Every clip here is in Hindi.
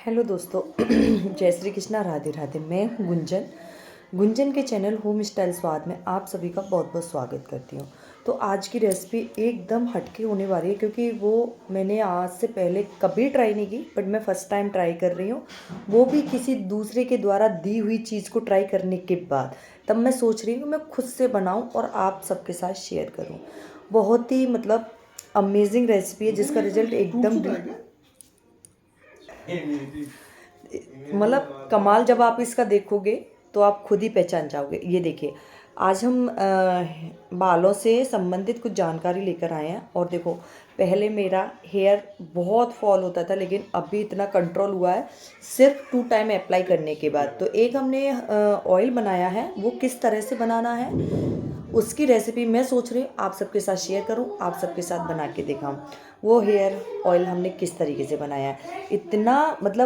हेलो दोस्तों जय श्री कृष्णा, राधे राधे। मैं हूँ गुंजन। गुंजन के चैनल होम स्टाइल स्वाद में आप सभी का बहुत बहुत स्वागत करती हूँ। तो आज की रेसिपी एकदम हटके होने वाली है, क्योंकि वो मैंने आज से पहले कभी ट्राई नहीं की, बट मैं फ़र्स्ट टाइम ट्राई कर रही हूँ, वो भी किसी दूसरे के द्वारा दी हुई चीज़ को ट्राई करने के बाद। तब मैं सोच रही हूँ मैं खुद से बनाऊँ और आप सबके साथ शेयर करूँ। बहुत ही अमेजिंग रेसिपी है, जिसका रिजल्ट एकदम कमाल। जब आप इसका देखोगे तो आप खुद ही पहचान जाओगे। ये देखिए, आज हम बालों से संबंधित कुछ जानकारी लेकर आए हैं। और देखो, पहले मेरा हेयर बहुत फॉल होता था, लेकिन अभी इतना कंट्रोल हुआ है सिर्फ 2 टाइम अप्लाई करने के बाद। तो एक हमने ऑयल बनाया है, वो किस तरह से बनाना है उसकी रेसिपी मैं सोच रही हूँ आप सबके साथ शेयर करूँ, आप सबके साथ बना के दिखाऊँ। वो हेयर ऑयल हमने किस तरीके से बनाया है, इतना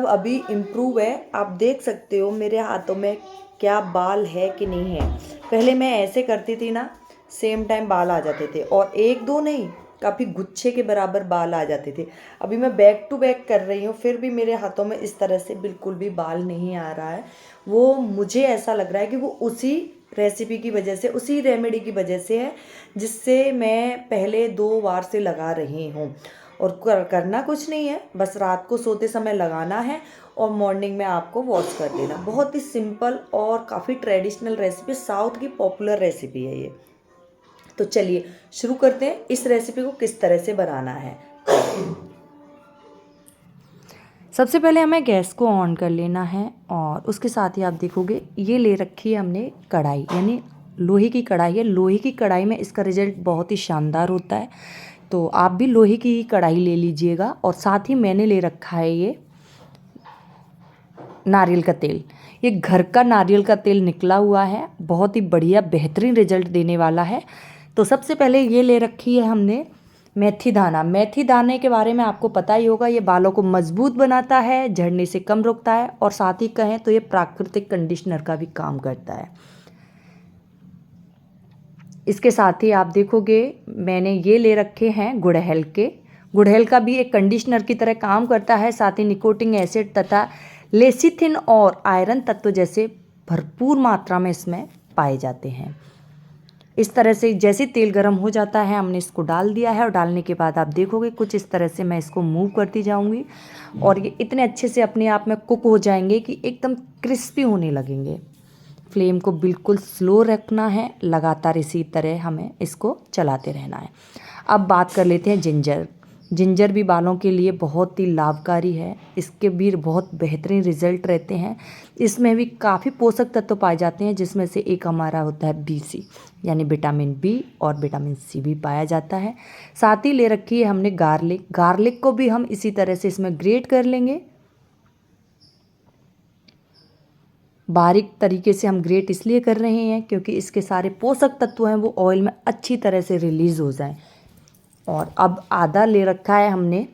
अभी इम्प्रूव है। आप देख सकते हो मेरे हाथों में क्या बाल है कि नहीं है। पहले मैं ऐसे करती थी ना, सेम टाइम बाल आ जाते थे, और एक दो नहीं, काफ़ी गुच्छे के बराबर बाल आ जाते थे। अभी मैं बैक टू बैक कर रही हूँ, फिर भी मेरे हाथों में इस तरह से बिल्कुल भी बाल नहीं आ रहा है। वो मुझे ऐसा लग रहा है कि वो उसी रेसिपी की वजह से, उसी रेमेडी की वजह से है, जिससे मैं पहले 2 बार से लगा रही हूँ। और करना कुछ नहीं है, बस रात को सोते समय लगाना है और मॉर्निंग में आपको वॉश कर देना। बहुत ही सिंपल और काफ़ी ट्रेडिशनल रेसिपी, साउथ की पॉपुलर रेसिपी है ये। तो चलिए शुरू करते हैं इस रेसिपी को किस तरह से बनाना है। सबसे पहले हमें गैस को ऑन कर लेना है, और उसके साथ ही आप देखोगे ये ले रखी है हमने कढ़ाई, यानी लोहे की कढ़ाई है। लोहे की कढ़ाई में इसका रिजल्ट बहुत ही शानदार होता है, तो आप भी लोहे की कढ़ाई ले लीजिएगा। और साथ ही मैंने ले रखा है ये नारियल का तेल। ये घर का नारियल का तेल निकला हुआ है, बहुत ही बढ़िया बेहतरीन रिजल्ट देने वाला है। तो सबसे पहले ये ले रखी है हमने मेथी दाना। मेथी दाने के बारे में आपको पता ही होगा, ये बालों को मजबूत बनाता है, झड़ने से कम रोकता है, और साथ ही कहें तो ये प्राकृतिक कंडीशनर का भी काम करता है। इसके साथ ही आप देखोगे मैंने ये ले रखे हैं गुड़हल के। गुड़हल का भी एक कंडीशनर की तरह काम करता है, साथ ही निकोटिन एसिड तथा लेसिथिन और आयरन तत्व जैसे भरपूर मात्रा में इसमें पाए जाते हैं। इस तरह से जैसे तेल गर्म हो जाता है, हमने इसको डाल दिया है, और डालने के बाद आप देखोगे कुछ इस तरह से मैं इसको मूव करती जाऊंगी, और ये इतने अच्छे से अपने आप में कुक हो जाएंगे कि एकदम क्रिस्पी होने लगेंगे। फ्लेम को बिल्कुल स्लो रखना है, लगातार इसी तरह हमें इसको चलाते रहना है। अब बात कर लेते हैं जिंजर। जिंजर भी बालों के लिए बहुत ही लाभकारी है, इसके भी बहुत बेहतरीन रिजल्ट रहते हैं। इसमें भी काफ़ी पोषक तत्व पाए जाते हैं, जिसमें से एक हमारा होता है BC, यानी विटामिन B, और विटामिन C भी पाया जाता है। साथ ही ले रखी है हमने गार्लिक। गार्लिक को भी हम इसी तरह से इसमें ग्रेट कर लेंगे। बारीक तरीके से हम ग्रेट इसलिए कर रहे हैं क्योंकि इसके सारे पोषक तत्व हैं वो ऑयल में अच्छी तरह से रिलीज़ हो जाएं। और अब आधा ले रखा है हमने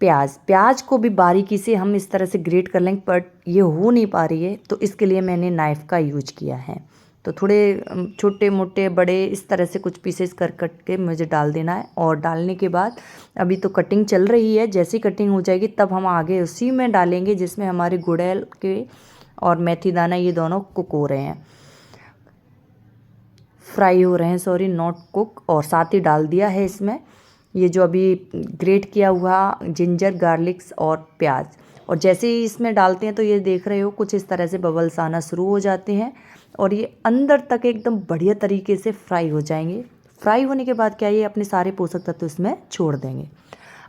प्याज। प्याज को भी बारीकी से हम इस तरह से ग्रेट कर लेंगे, बट ये हो नहीं पा रही है, तो इसके लिए मैंने नाइफ़ का यूज किया है। तो थोड़े छोटे मोटे बड़े इस तरह से कुछ पीसेस कर कट के मुझे डाल देना है। और डालने के बाद अभी तो कटिंग चल रही है, जैसी कटिंग हो जाएगी तब हम आगे उसी में डालेंगे जिसमें हमारे गुड़हल के और मेथी दाना ये दोनों कुक हो रहे हैं, फ्राई हो रहे हैं, सॉरी नॉट कुक। और साथ ही डाल दिया है इसमें ये जो अभी ग्रेट किया हुआ जिंजर, गार्लिक्स और प्याज। और जैसे ही इसमें डालते हैं तो ये देख रहे हो कुछ इस तरह से बबल्स आना शुरू हो जाते हैं, और ये अंदर तक एकदम बढ़िया तरीके से फ्राई हो जाएंगे। फ्राई होने के बाद क्या, ये अपने सारे पोषक तत्व इसमें छोड़ देंगे।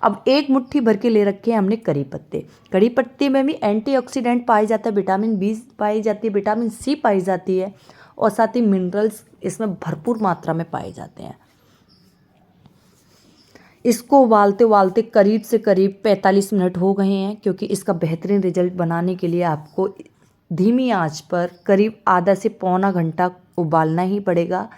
अब एक मुट्ठी भर के ले रखे हैं हमने करी पत्ते। करी पत्ते में भी एंटीऑक्सीडेंट पाए जाता है, विटामिन B पाई जाती है, विटामिन C पाई जाती है, और साथ ही मिनरल्स इसमें भरपूर मात्रा में पाए जाते हैं। इसको उबालते उबालते करीब से करीब 45 मिनट हो गए हैं, क्योंकि इसका बेहतरीन रिजल्ट बनाने के लिए आपको धीमी आंच पर करीब आधा से पौना घंटा उबालना ही पड़ेगा।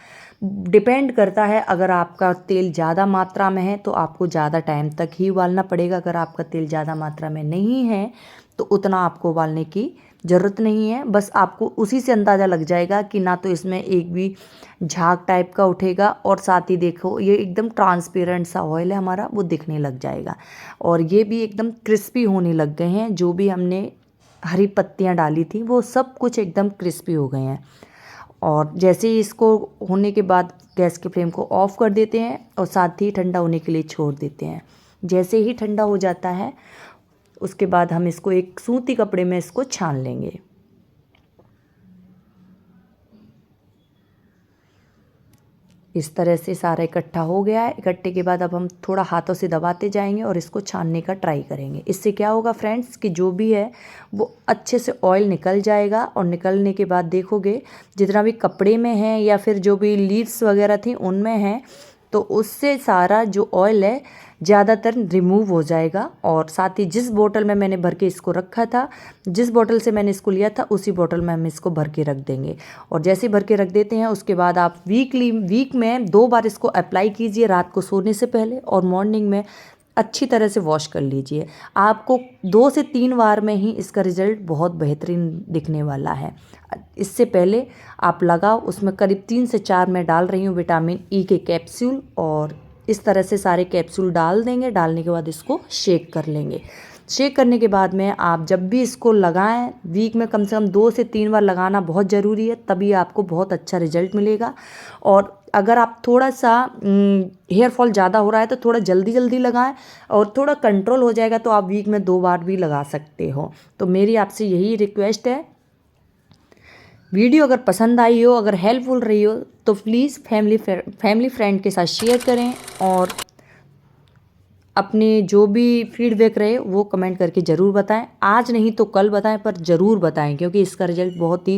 डिपेंड करता है, अगर आपका तेल ज़्यादा मात्रा में है तो आपको ज़्यादा टाइम तक ही उबालना पड़ेगा। अगर आपका तेल ज़्यादा मात्रा में नहीं है तो उतना आपको उबालने की ज़रूरत नहीं है। बस आपको उसी से अंदाज़ा लग जाएगा कि ना तो इसमें एक भी झाग टाइप का उठेगा, और साथ ही देखो ये एकदम ट्रांसपेरेंट सा ऑयल है हमारा, वो दिखने लग जाएगा। और ये भी एकदम क्रिस्पी होने लग गए हैं, जो भी हमने हरी पत्तियाँ डाली थी वो सब कुछ एकदम क्रिस्पी हो गए हैं। और जैसे ही इसको होने के बाद गैस के फ्लेम को ऑफ़ कर देते हैं और साथ ही ठंडा होने के लिए छोड़ देते हैं। जैसे ही ठंडा हो जाता है उसके बाद हम इसको एक सूती कपड़े में इसको छान लेंगे। इस तरह से सारा इकट्ठा हो गया है। इकट्ठे के बाद अब हम थोड़ा हाथों से दबाते जाएंगे और इसको छानने का ट्राई करेंगे। इससे क्या होगा फ्रेंड्स कि जो भी है वो अच्छे से ऑयल निकल जाएगा, और निकलने के बाद देखोगे जितना भी कपड़े में है या फिर जो भी लीड्स वगैरह थी उनमें है, तो उससे सारा जो ऑयल है ज़्यादातर रिमूव हो जाएगा। और साथ ही जिस बोतल में मैंने भर के इसको रखा था, जिस बोतल से मैंने इसको लिया था उसी बोतल में हम इसको भर के रख देंगे। और जैसे ही भर के रख देते हैं उसके बाद आप वीक में 2 बार इसको अप्लाई कीजिए, रात को सोने से पहले और मॉर्निंग में अच्छी तरह से वॉश कर लीजिए। आपको 2 से 3 बार में ही इसका रिज़ल्ट बहुत बेहतरीन दिखने वाला है। इससे पहले आप लगाओ, उसमें करीब 3 से 4 मैं डाल रही हूँ विटामिन ई के कैप्सूल, और इस तरह से सारे कैप्सूल डाल देंगे। डालने के बाद इसको शेक कर लेंगे। शेक करने के बाद में आप जब भी इसको लगाएं, वीक में कम से कम 2 से 3 बार लगाना बहुत ज़रूरी है, तभी आपको बहुत अच्छा रिजल्ट मिलेगा। और अगर आप थोड़ा सा हेयर फॉल ज़्यादा हो रहा है तो थोड़ा जल्दी जल्दी लगाएं, और थोड़ा कंट्रोल हो जाएगा तो आप वीक में 2 बार भी लगा सकते हो। तो मेरी आपसे यही रिक्वेस्ट है। वीडियो अगर पसंद आई हो, अगर हेल्पफुल रही हो, तो प्लीज़ फैमिली फ्रेंड के साथ शेयर करें, और अपने जो भी फीडबैक रहे वो कमेंट करके ज़रूर बताएं। आज नहीं तो कल बताएं, पर ज़रूर बताएं, क्योंकि इसका रिजल्ट बहुत ही